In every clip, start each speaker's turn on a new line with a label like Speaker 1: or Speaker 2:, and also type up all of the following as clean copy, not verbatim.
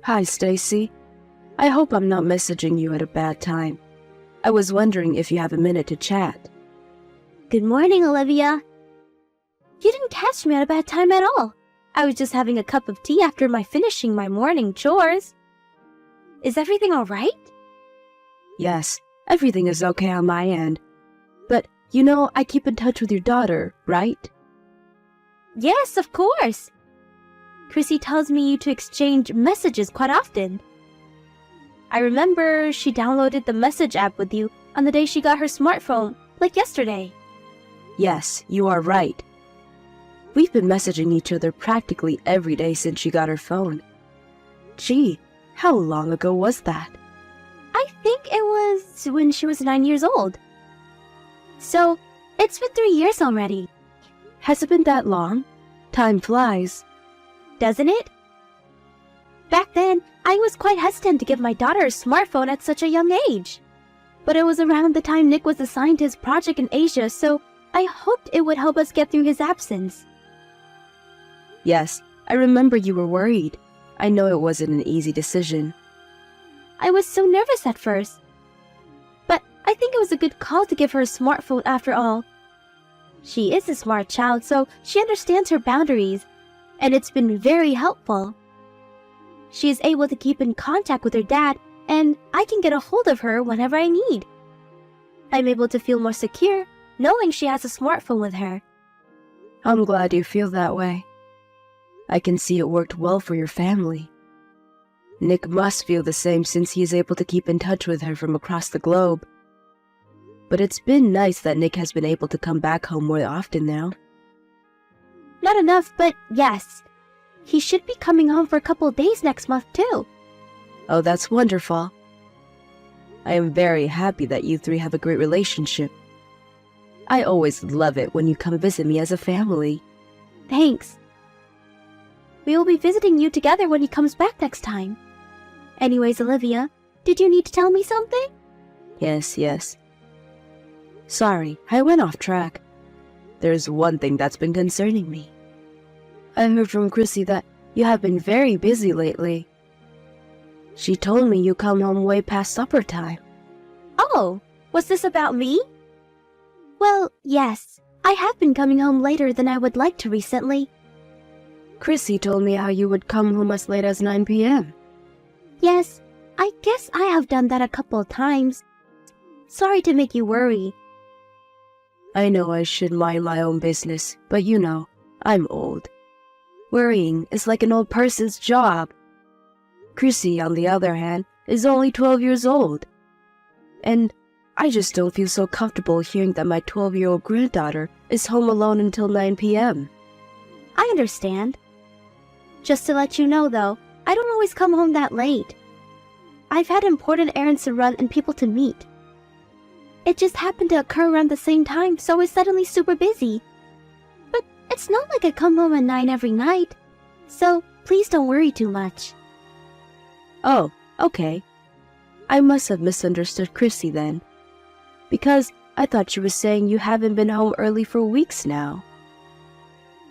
Speaker 1: Hi, Stacy. I hope I'm not messaging you at a bad time. I was wondering if you have a minute to chat.
Speaker 2: Good morning, Olivia. You didn't catch me at a bad time at all. I was just having a cup of tea after finishing my morning chores. Is everything all right?
Speaker 1: Yes, everything is okay on my end. But, you know, I keep in touch with your daughter, right?
Speaker 2: Yes, of course. Chrissy tells me you to exchange messages quite often. I remember she downloaded the message app with you on the day she got her smartphone, like yesterday.
Speaker 1: Yes, you are right. We've been messaging each other practically every day since she got her phone. Gee, how long ago was that?
Speaker 2: I think it was when she was 9 years old. So, it's been 3 years already.
Speaker 1: Has it been that long? Time flies.
Speaker 2: Doesn't it? Back then, I was quite hesitant to give my daughter a smartphone at such a young age. But it was around the time Nick was assigned to his project in Asia, so I hoped it would help us get through his absence.
Speaker 1: Yes, I remember you were worried. I know it wasn't an easy decision.
Speaker 2: I was so nervous at first. But I think it was a good call to give her a smartphone after all. She is a smart child, so she understands her boundaries, and it's been very helpful. She is able to keep in contact with her dad, and I can get a hold of her whenever I need. I'm able to feel more secure knowing she has a smartphone with her.
Speaker 1: I'm glad you feel that way. I can see it worked well for your family. Nick must feel the same since he is able to keep in touch with her from across the globe. But it's been nice that Nick has been able to come back home more often now.
Speaker 2: Not enough, but yes. He should be coming home for a couple of days next month, too.
Speaker 1: Oh, that's wonderful. I am very happy that you three have a great relationship. I always love it when you come visit me as a family.
Speaker 2: Thanks. We will be visiting you together when he comes back next time. Anyways, Olivia, did you need to tell me something?
Speaker 1: Yes. Sorry, I went off track. There's one thing that's been concerning me. I heard from Chrissy that you have been very busy lately. She told me you come home way past supper time.
Speaker 2: Oh, was this about me? Well, yes. I have been coming home later than I would like to recently.
Speaker 1: Chrissy told me how you would come home as late as 9 p.m.
Speaker 2: Yes, I guess I have done that a couple of times. Sorry to make you worry.
Speaker 1: I know I should mind my own business, but you know, I'm old. Worrying is like an old person's job. Chrissy, on the other hand, is only 12 years old. And I just don't feel so comfortable hearing that my 12-year-old granddaughter is home alone until 9 p.m.
Speaker 2: I understand. Just to let you know, though, I don't always come home that late. I've had important errands to run and people to meet. It just happened to occur around the same time, so I was suddenly super busy. But it's not like I come home at 9 every night, so please don't worry too much.
Speaker 1: Oh, okay. I must have misunderstood Chrissy then, because I thought she was saying you haven't been home early for weeks now.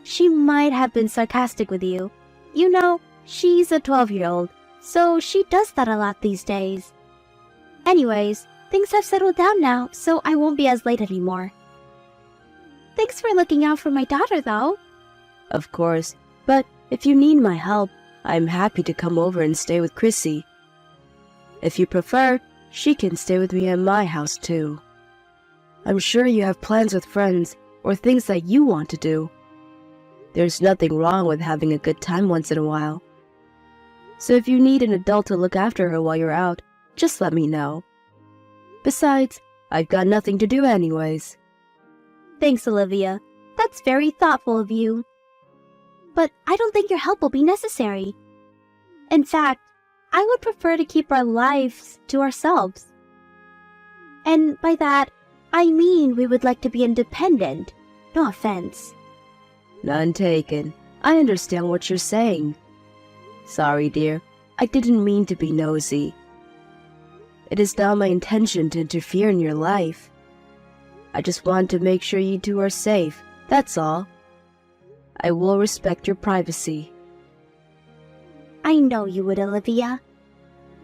Speaker 2: She might have been sarcastic with you. You know, she's a 12-year-old, so she does that a lot these days. Anyways, things have settled down now, so I won't be as late anymore. Thanks for looking out for my daughter, though.
Speaker 1: Of course, but if you need my help, I'm happy to come over and stay with Chrissy. If you prefer, she can stay with me at my house too. I'm sure you have plans with friends or things that you want to do. There's nothing wrong with having a good time once in a while. So if you need an adult to look after her while you're out, just let me know. Besides, I've got nothing to do anyways.
Speaker 2: Thanks, Olivia. That's very thoughtful of you. But I don't think your help will be necessary. In fact, I would prefer to keep our lives to ourselves. And by that, I mean we would like to be independent. No offense.
Speaker 1: None taken. I understand what you're saying. Sorry, dear. I didn't mean to be nosy. It is not my intention to interfere in your life. I just want to make sure you two are safe, that's all. I will respect your privacy.
Speaker 2: I know you would, Olivia.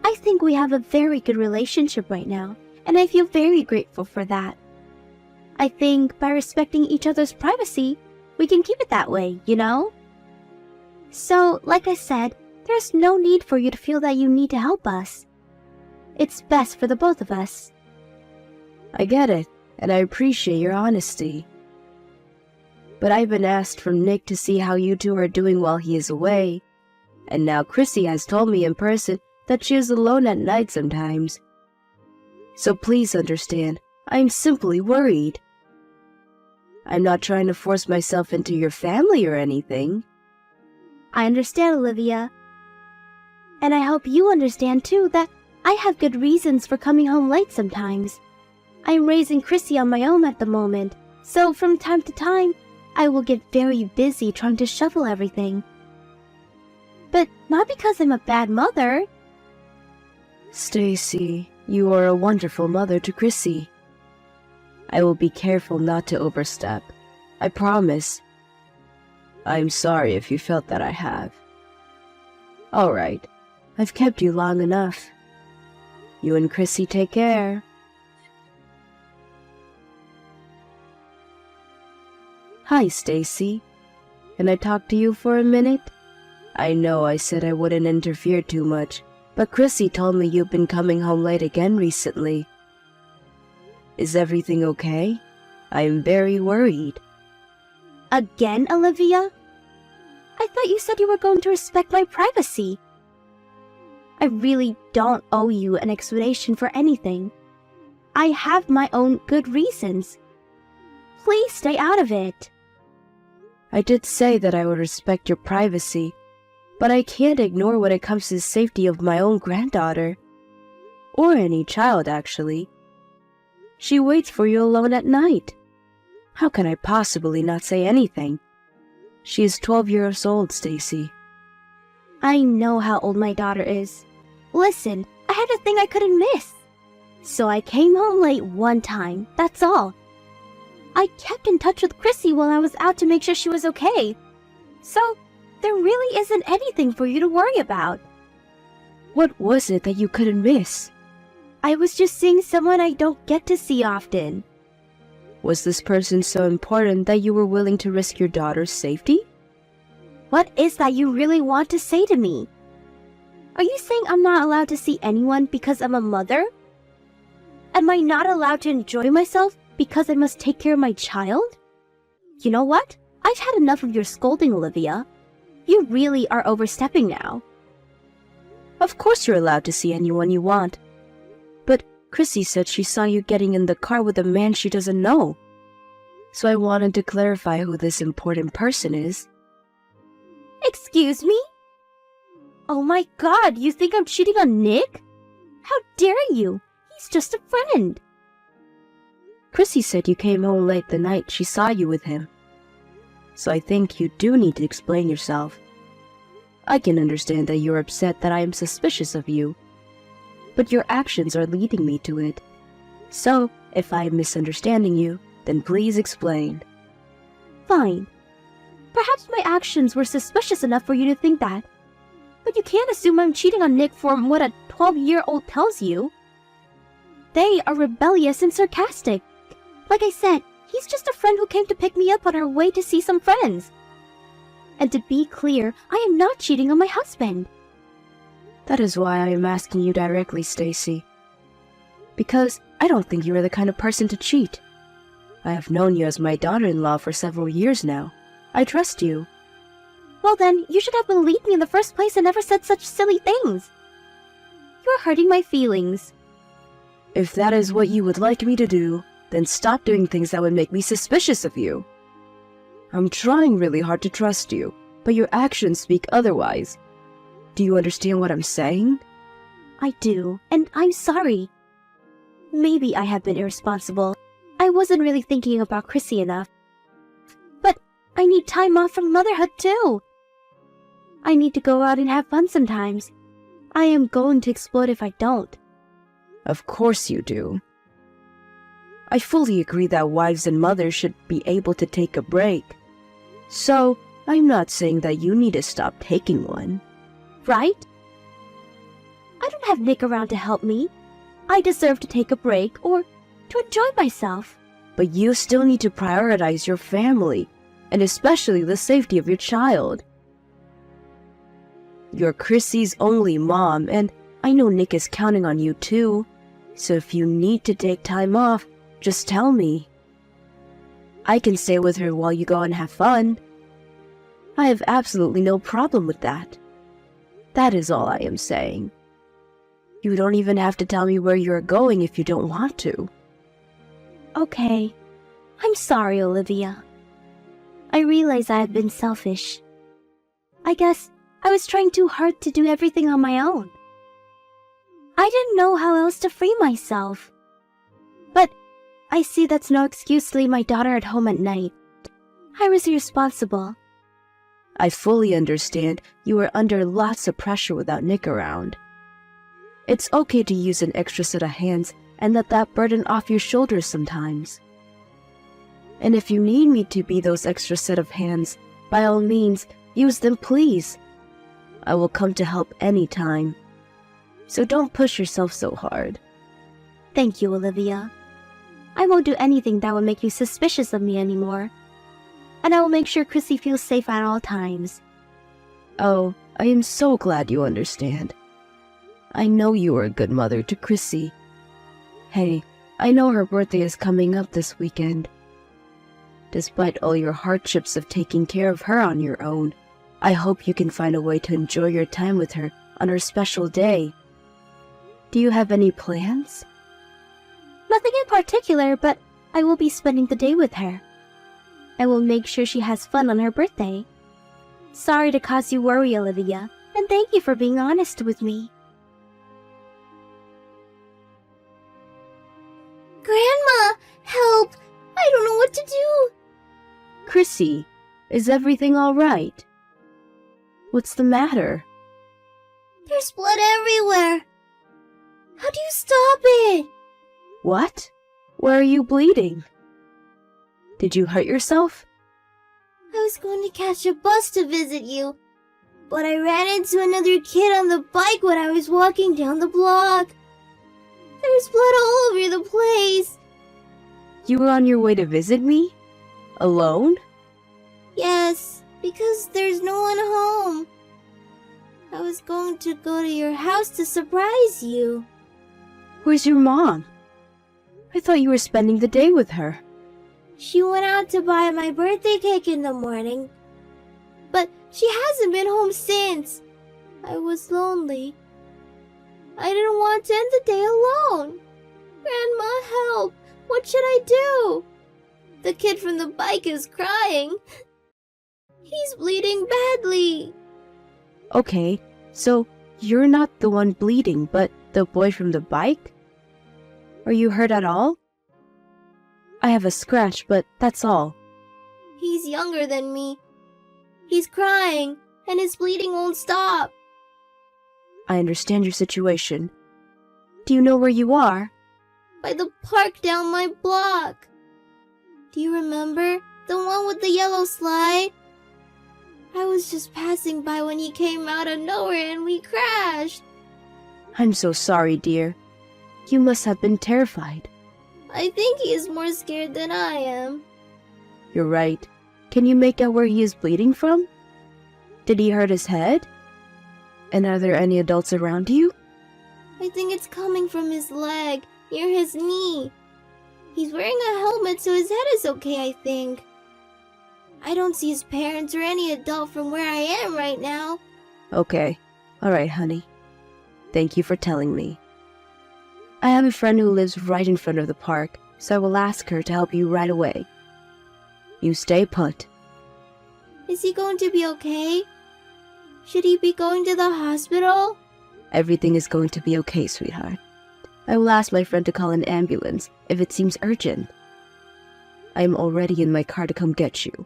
Speaker 2: I think we have a very good relationship right now, and I feel very grateful for that. I think by respecting each other's privacy, we can keep it that way, you know? So, like I said, there's no need for you to feel that you need to help us. It's best for the both of us.
Speaker 1: I get it, and I appreciate your honesty. But I've been asked from Nick to see how you two are doing while he is away, and now Chrissy has told me in person that she is alone at night sometimes. So please understand, I'm simply worried. I'm not trying to force myself into your family or anything.
Speaker 2: I understand, Olivia. And I hope you understand too that I have good reasons for coming home late sometimes. I'm raising Chrissy on my own at the moment, so from time to time, I will get very busy trying to shuffle everything. But not because I'm a bad mother.
Speaker 1: Stacy, you are a wonderful mother to Chrissy. I will be careful not to overstep. I promise. I'm sorry if you felt that I have. All right, I've kept you long enough. You and Chrissy take care. Hi, Stacy. Can I talk to you for a minute? I know I said I wouldn't interfere too much, but Chrissy told me you've been coming home late again recently. Is everything okay? I am very worried.
Speaker 2: Again, Olivia? I thought you said you were going to respect my privacy. I really don't owe you an explanation for anything. I have my own good reasons. Please stay out of it.
Speaker 1: I did say that I would respect your privacy, but I can't ignore when it comes to the safety of my own granddaughter. Or any child, actually. She waits for you alone at night. How can I possibly not say anything? She is 12 years old, Stacy.
Speaker 2: I know how old my daughter is. Listen, I had a thing I couldn't miss. So I came home late one time, that's all. I kept in touch with Chrissy while I was out to make sure she was okay. So, there really isn't anything for you to worry about.
Speaker 1: What was it that you couldn't miss?
Speaker 2: I was just seeing someone I don't get to see often.
Speaker 1: Was this person so important that you were willing to risk your daughter's safety?
Speaker 2: What is that you really want to say to me? Are you saying I'm not allowed to see anyone because I'm a mother? Am I not allowed to enjoy myself because I must take care of my child? You know what? I've had enough of your scolding, Olivia. You really are overstepping now.
Speaker 1: Of course you're allowed to see anyone you want. But Chrissy said she saw you getting in the car with a man she doesn't know. So I wanted to clarify who this important person is.
Speaker 2: Excuse me? Oh my God, you think I'm cheating on Nick? How dare you? He's just a friend.
Speaker 1: Chrissy said you came home late the night she saw you with him. So I think you do need to explain yourself. I can understand that you're upset that I am suspicious of you, but your actions are leading me to it. So, if I am misunderstanding you, then please explain.
Speaker 2: Fine. Perhaps my actions were suspicious enough for you to think that. But you can't assume I'm cheating on Nick from what a 12-year-old tells you. They are rebellious and sarcastic. Like I said, he's just a friend who came to pick me up on our way to see some friends. And to be clear, I am not cheating on my husband.
Speaker 1: That is why I am asking you directly, Stacy. Because I don't think you are the kind of person to cheat. I have known you as my daughter-in-law for several years now. I trust you.
Speaker 2: Well then, you should have believed me in the first place and never said such silly things. You're hurting my feelings.
Speaker 1: If that is what you would like me to do, then stop doing things that would make me suspicious of you. I'm trying really hard to trust you, but your actions speak otherwise. Do you understand what I'm saying?
Speaker 2: I do, and I'm sorry. Maybe I have been irresponsible. I wasn't really thinking about Chrissy enough. But I need time off from motherhood too. I need to go out and have fun sometimes. I am going to explode if I don't.
Speaker 1: Of course you do. I fully agree that wives and mothers should be able to take a break. So, I'm not saying that you need to stop taking one.
Speaker 2: right? I don't have Nick around to help me. I deserve to take a break or to enjoy myself.
Speaker 1: But you still need to prioritize your family, and especially the safety of your child. You're Chrissy's only mom, and I know Nick is counting on you too. So if you need to take time off, just tell me. I can stay with her while you go and have fun. I have absolutely no problem with that. That is all I am saying. You don't even have to tell me where you're going if you don't want to.
Speaker 2: Okay. I'm sorry, Olivia. I realize I have been selfish. I guess I was trying too hard to do everything on my own. I didn't know how else to free myself. But I see that's no excuse to leave my daughter at home at night. I was irresponsible.
Speaker 1: I fully understand you are under lots of pressure without Nick around. It's okay to use an extra set of hands and let that burden off your shoulders sometimes. And if you need me to be those extra set of hands, by all means, use them, please. I will come to help anytime. So don't push yourself so hard.
Speaker 2: Thank you, Olivia. I won't do anything that will make you suspicious of me anymore. And I will make sure Chrissy feels safe at all times.
Speaker 1: Oh, I am so glad you understand. I know you are a good mother to Chrissy. Hey, I know her birthday is coming up this weekend. Despite all your hardships of taking care of her on your own, I hope you can find a way to enjoy your time with her on her special day. Do you have any plans?
Speaker 2: Nothing in particular, but I will be spending the day with her. I will make sure she has fun on her birthday. Sorry to cause you worry, Olivia, and thank you for being honest with me.
Speaker 3: Grandma, help! I don't know what to do.
Speaker 1: Chrissy, is everything all right? What's the matter?
Speaker 3: There's blood everywhere. How do you stop it?
Speaker 1: What? Where are you bleeding? Did you hurt yourself?
Speaker 3: I was going to catch a bus to visit you, but I ran into another kid on the bike when I was walking down the block. There's blood all over the place.
Speaker 1: You were on your way to visit me? Alone?
Speaker 3: Yes, because there's no one home. I was going to go to your house to surprise you.
Speaker 1: Where's your mom? I thought you were spending the day with her.
Speaker 3: She went out to buy my birthday cake in the morning, but she hasn't been home since. I was lonely. I didn't want to end the day alone. Grandma, help! What should I do? The kid from the bike is crying. He's bleeding badly.
Speaker 1: Okay, so you're not the one bleeding, but the boy from the bike? Are you hurt at all? I have a scratch, but that's all.
Speaker 3: He's younger than me. He's crying, and his bleeding won't stop.
Speaker 1: I understand your situation. Do you know where you are?
Speaker 3: By the park down my block. Do you remember? The one with the yellow slide? I was just passing by when he came out of nowhere and we crashed.
Speaker 1: I'm so sorry, dear. You must have been terrified.
Speaker 3: I think he is more scared than I am.
Speaker 1: You're right. Can you make out where he is bleeding from? Did he hurt his head? And are there any adults around you?
Speaker 3: I think it's coming from his leg, near his knee. He's wearing a helmet, so his head is okay, I think. I don't see his parents or any adult from where I am right now.
Speaker 1: Okay. All right, honey. Thank you for telling me. I have a friend who lives right in front of the park, so I will ask her to help you right away. You stay put.
Speaker 3: Is he going to be okay? Should he be going to the hospital?
Speaker 1: Everything is going to be okay, sweetheart. I will ask my friend to call an ambulance if it seems urgent. I am already in my car to come get you.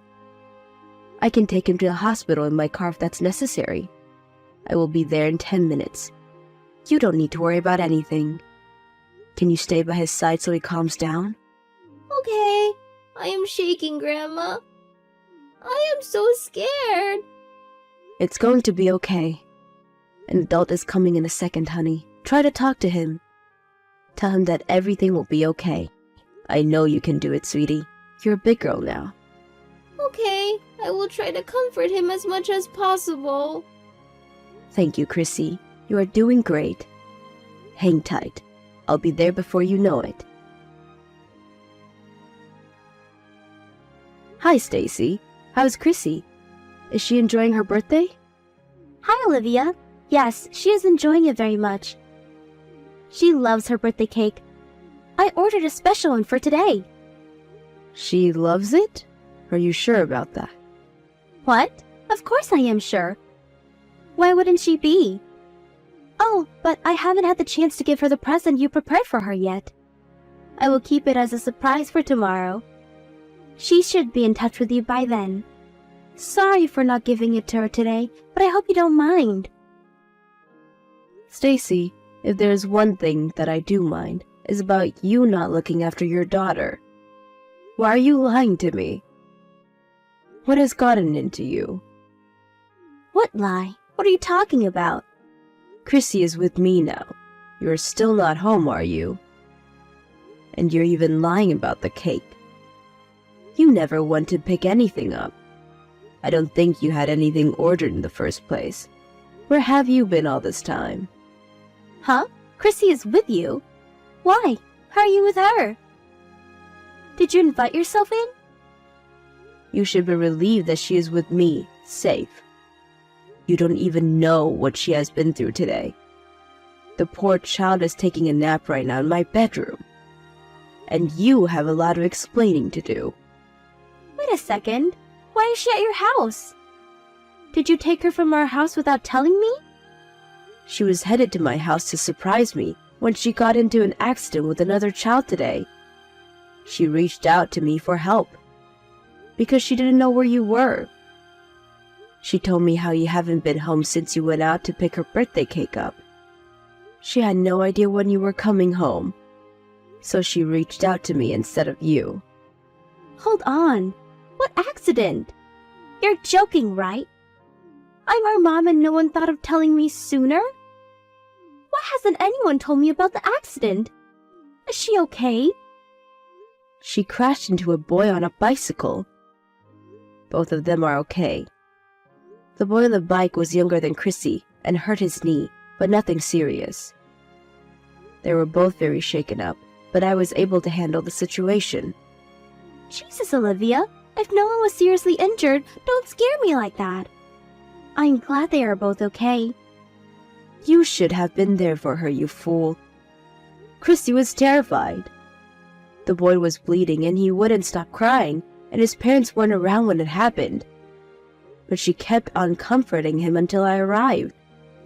Speaker 1: I can take him to the hospital in my car if that's necessary. I will be there in 10 minutes. You don't need to worry about anything. Can you stay by his side so he calms down?
Speaker 3: Okay. I am shaking, Grandma. I am so scared.
Speaker 1: It's going to be okay. An adult is coming in a second, honey. Try to talk to him. Tell him that everything will be okay. I know you can do it, sweetie. You're a big girl now.
Speaker 3: Okay, I will try to comfort him as much as possible.
Speaker 1: Thank you, Chrissy. You are doing great. Hang tight. I'll be there before you know it. Hi, Stacy. How's Chrissy? Is she enjoying her birthday?
Speaker 2: Hi, Olivia. Yes, she is enjoying it very much. She loves her birthday cake. I ordered a special one for today.
Speaker 1: She loves it? Are you sure about that?
Speaker 2: What? Of course I am sure. Why wouldn't she be? Oh, but I haven't had the chance to give her the present you prepared for her yet. I will keep it as a surprise for tomorrow. She should be in touch with you by then. Sorry for not giving it to her today, but I hope you don't mind.
Speaker 1: Stacy, if there's one thing that I do mind, is about you not looking after your daughter. Why are you lying to me? What has gotten into you?
Speaker 2: What lie? What are you talking about?
Speaker 1: Chrissy is with me now. You're still not home, are you? And you're even lying about the cake. You never want to pick anything up. I don't think you had anything ordered in the first place. Where have you been all this time?
Speaker 2: Huh? Chrissy is with you? Why? How are you with her? Did you invite yourself in?
Speaker 1: You should be relieved that she is with me, safe. You don't even know what she has been through today. The poor child is taking a nap right now in my bedroom. And you have a lot of explaining to do.
Speaker 2: Wait a second. Why is she at your house? Did you take her from our house without telling me?
Speaker 1: She was headed to my house to surprise me when she got into an accident with another child today. She reached out to me for help because she didn't know where you were. She told me how you haven't been home since you went out to pick her birthday cake up. She had no idea when you were coming home, so she reached out to me instead of you.
Speaker 2: Hold on. What accident? You're joking, right? I'm her mom and no one thought of telling me sooner? Why hasn't anyone told me about the accident? Is she okay?
Speaker 1: She crashed into a boy on a bicycle. Both of them are okay. The boy on the bike was younger than Chrissy and hurt his knee, but nothing serious. They were both very shaken up, but I was able to handle the situation.
Speaker 2: Jesus, Olivia. If no one was seriously injured, don't scare me like that. I'm glad they are both okay.
Speaker 1: You should have been there for her, you fool. Chrissy was terrified. The boy was bleeding and he wouldn't stop crying, and his parents weren't around when it happened. But she kept on comforting him until I arrived.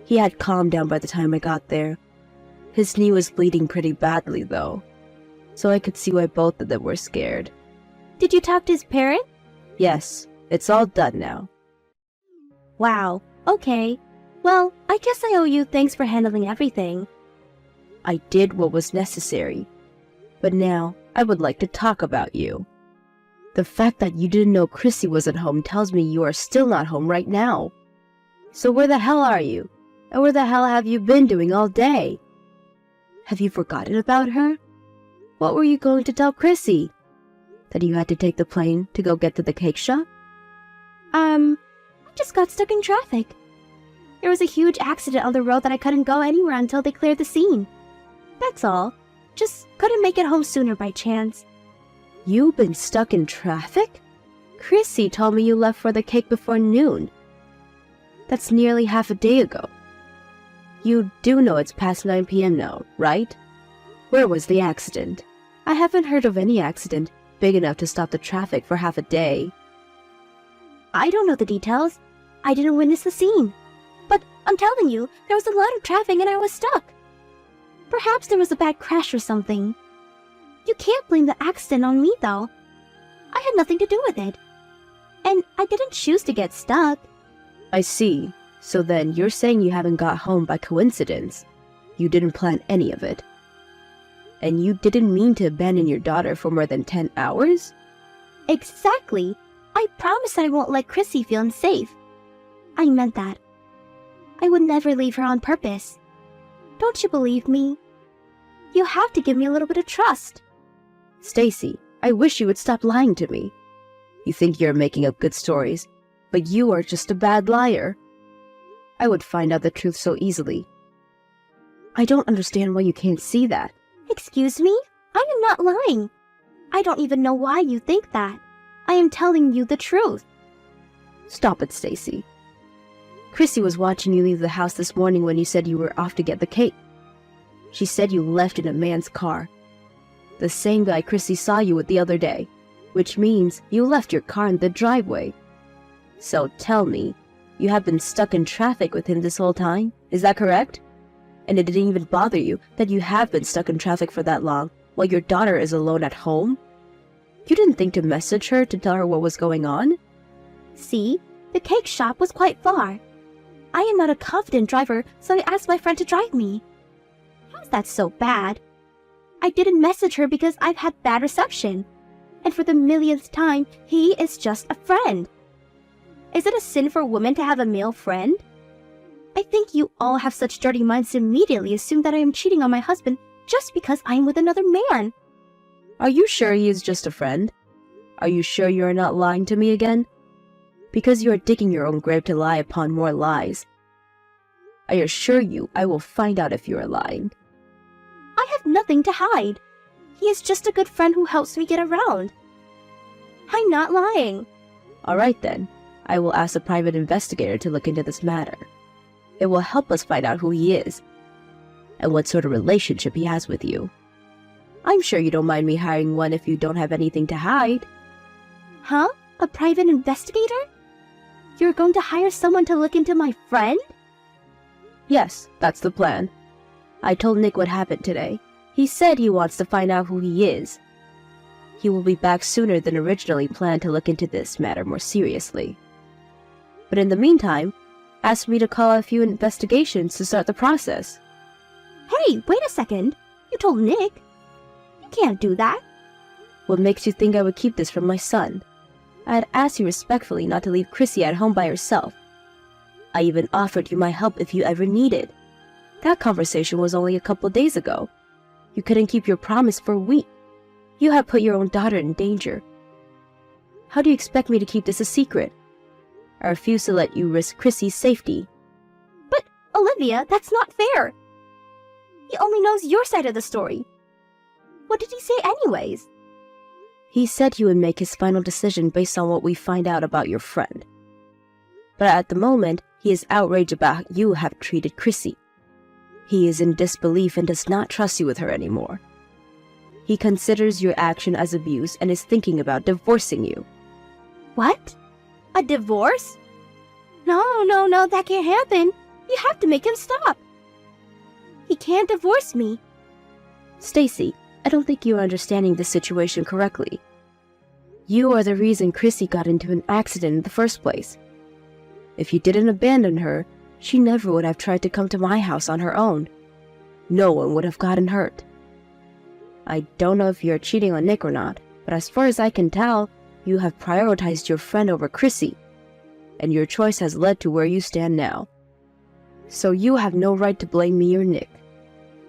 Speaker 1: He had calmed down by the time I got there. His knee was bleeding pretty badly, though, so I could see why both of them were scared.
Speaker 2: Did you talk to his parent?
Speaker 1: Yes, it's all done now.
Speaker 2: Wow, okay. Well, I guess I owe you thanks for handling everything.
Speaker 1: I did what was necessary. But now, I would like to talk about you. The fact that you didn't know Chrissy wasn't home tells me you are still not home right now. So where the hell are you? And where the hell have you been doing all day? Have you forgotten about her? What were you going to tell Chrissy? That you had to take the plane to go get to the cake shop?
Speaker 2: I just got stuck in traffic. There was a huge accident on the road that I couldn't go anywhere until they cleared the scene. That's all. Just couldn't make it home sooner by chance.
Speaker 1: You've been stuck in traffic? Chrissy told me you left for the cake before noon. That's nearly half a day ago. You do know it's past 9 p.m. now, right? Where was the accident? I haven't heard of any accident big enough to stop the traffic for half a day.
Speaker 2: I don't know the details. I didn't witness the scene. But I'm telling you, there was a lot of traffic and I was stuck. Perhaps there was a bad crash or something. You can't blame the accident on me, though. I had nothing to do with it. And I didn't choose to get stuck.
Speaker 1: I see. So then you're saying you haven't got home by coincidence. You didn't plan any of it. And you didn't mean to abandon your daughter for more than 10 hours?
Speaker 2: Exactly. I promise I won't let Chrissy feel unsafe. I meant that. I would never leave her on purpose. Don't you believe me? You have to give me a little bit of trust.
Speaker 1: Stacy, I wish you would stop lying to me. You think you're making up good stories, but you are just a bad liar. I would find out the truth so easily. I don't understand why you can't see that.
Speaker 2: Excuse me? I am not lying. I don't even know why you think that. I am telling you the truth.
Speaker 1: Stop it, Stacy. Chrissy was watching you leave the house this morning when you said you were off to get the cake. She said you left in a man's car. The same guy Chrissy saw you with the other day, which means you left your car in the driveway. So tell me, you have been stuck in traffic with him this whole time? Is that correct? And it didn't even bother you that you have been stuck in traffic for that long while your daughter is alone at home? You didn't think to message her to tell her what was going on?
Speaker 2: See, the cake shop was quite far. I am not a confident driver, so I asked my friend to drive me. How's that so bad? I didn't message her because I've had bad reception. And for the millionth time, he is just a friend. Is it a sin for a woman to have a male friend? I think you all have such dirty minds to immediately assume that I am cheating on my husband just because I am with another man.
Speaker 1: Are you sure he is just a friend? Are you sure you are not lying to me again? Because you are digging your own grave to lie upon more lies. I assure you I will find out if you are lying.
Speaker 2: I have nothing to hide. He is just a good friend who helps me get around. I'm not lying.
Speaker 1: All right then, I will ask a private investigator to look into this matter. It will help us find out who he is and what sort of relationship he has with you. I'm sure you don't mind me hiring one if you don't have anything to hide.
Speaker 2: Huh? A private investigator? You're going to hire someone to look into my friend?
Speaker 1: Yes, that's the plan. I told Nick what happened today. He said he wants to find out who he is. He will be back sooner than originally planned to look into this matter more seriously. But in the meantime, ask me to call a few investigations to start the process.
Speaker 2: Hey, wait a second. You told Nick. You can't do that.
Speaker 1: What makes you think I would keep this from my son? I had asked you respectfully not to leave Chrissy at home by herself. I even offered you my help if you ever needed. That conversation was only a couple days ago. You couldn't keep your promise for a week. You have put your own daughter in danger. How do you expect me to keep this a secret? I refuse to let you risk Chrissy's safety.
Speaker 2: But, Olivia, that's not fair. He only knows your side of the story. What did he say anyways?
Speaker 1: He said he would make his final decision based on what we find out about your friend. But at the moment, he is outraged about how you have treated Chrissy. He is in disbelief and does not trust you with her anymore. He considers your action as abuse and is thinking about divorcing you.
Speaker 2: What? A divorce? No, that can't happen. You have to make him stop. He can't divorce me.
Speaker 1: Stacy, I don't think you are understanding the situation correctly. You are the reason Chrissy got into an accident in the first place. If you didn't abandon her, she never would have tried to come to my house on her own. No one would have gotten hurt. I don't know if you're cheating on Nick or not, but as far as I can tell, you have prioritized your friend over Chrissy, and your choice has led to where you stand now. So you have no right to blame me or Nick.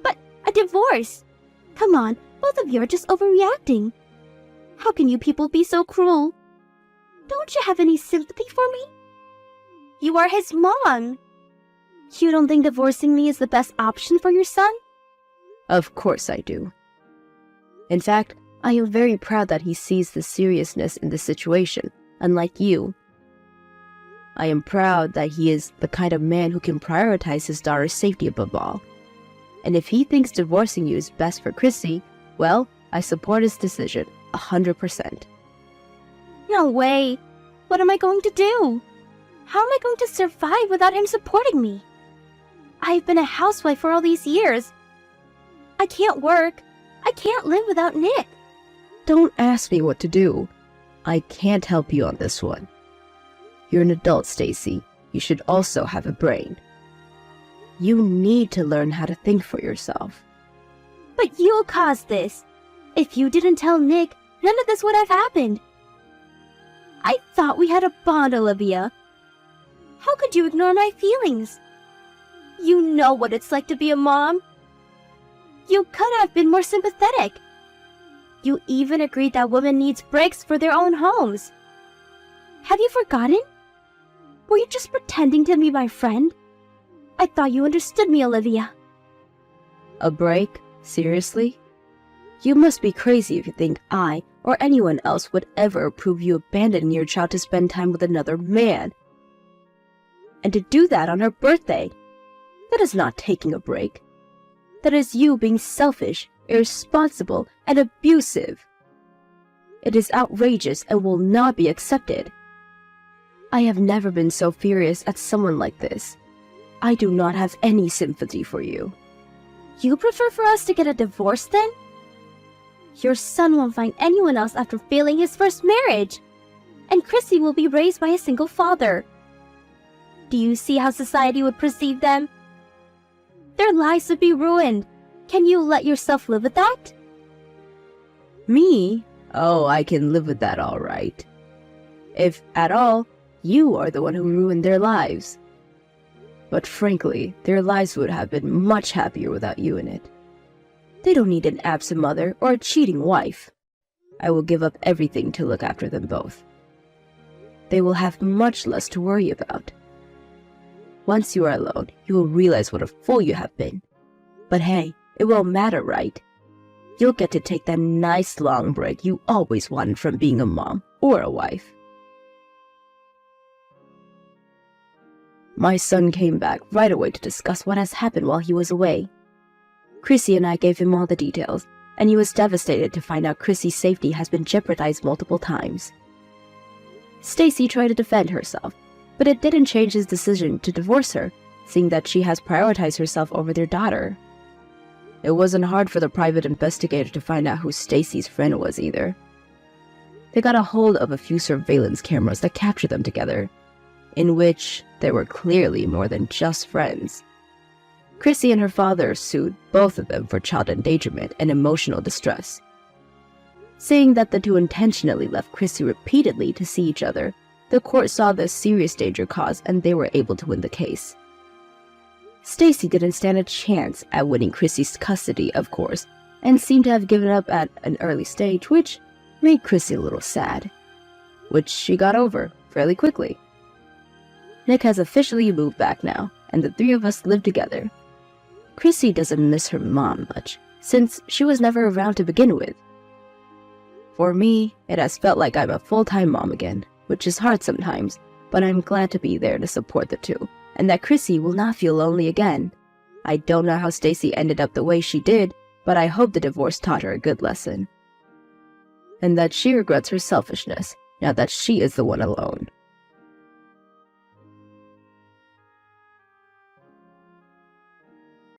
Speaker 2: But a divorce? Come on, both of you are just overreacting. How can you people be so cruel? Don't you have any sympathy for me? You are his mom. You don't think divorcing me is the best option for your son?
Speaker 1: Of course I do. In fact, I am very proud that he sees the seriousness in the situation, unlike you. I am proud that he is the kind of man who can prioritize his daughter's safety above all. And if he thinks divorcing you is best for Chrissy, well, I support his decision, 100%.
Speaker 2: No way. What am I going to do? How am I going to survive without him supporting me? I've been a housewife for all these years. I can't work. I can't live without Nick.
Speaker 1: Don't ask me what to do. I can't help you on this one. You're an adult, Stacy. You should also have a brain. You need to learn how to think for yourself.
Speaker 2: But you caused this. If you didn't tell Nick, none of this would have happened. I thought we had a bond, Olivia. How could you ignore my feelings? You know what it's like to be a mom. You could have been more sympathetic. You even agreed that women need breaks for their own homes. Have you forgotten? Were you just pretending to be my friend? I thought you understood me, Olivia.
Speaker 1: A break? Seriously? You must be crazy if you think I or anyone else would ever approve you abandoning your child to spend time with another man. And to do that on her birthday. That is not taking a break. That is you being selfish, irresponsible, and abusive. It is outrageous and will not be accepted. I have never been so furious at someone like this. I do not have any sympathy for you.
Speaker 2: You prefer for us to get a divorce then? Your son won't find anyone else after failing his first marriage. And Chrissy will be raised by a single father. Do you see how society would perceive them? Their lives would be ruined. Can you let yourself live with that?
Speaker 1: Me? Oh, I can live with that all right. If at all, you are the one who ruined their lives. But frankly, their lives would have been much happier without you in it. They don't need an absent mother or a cheating wife. I will give up everything to look after them both. They will have much less to worry about. Once you are alone, you will realize what a fool you have been. But hey, it won't matter, right? You'll get to take that nice long break you always wanted from being a mom or a wife. My son came back right away to discuss what has happened while he was away. Chrissy and I gave him all the details, and he was devastated to find out Chrissy's safety has been jeopardized multiple times. Stacy tried to defend herself, but it didn't change his decision to divorce her, seeing that she has prioritized herself over their daughter. It wasn't hard for the private investigator to find out who Stacy's friend was either. They got a hold of a few surveillance cameras that captured them together, in which they were clearly more than just friends. Chrissy and her father sued both of them for child endangerment and emotional distress. Saying that the two intentionally left Chrissy repeatedly to see each other, the court saw the serious danger caused and they were able to win the case. Stacy didn't stand a chance at winning Chrissy's custody, of course, and seemed to have given up at an early stage, which made Chrissy a little sad, which she got over fairly quickly. Nick has officially moved back now, and the three of us live together. Chrissy doesn't miss her mom much, since she was never around to begin with. For me, it has felt like I'm a full-time mom again, which is hard sometimes, but I'm glad to be there to support the two, and that Chrissy will not feel lonely again. I don't know how Stacy ended up the way she did, but I hope the divorce taught her a good lesson. And that she regrets her selfishness, now that she is the one alone.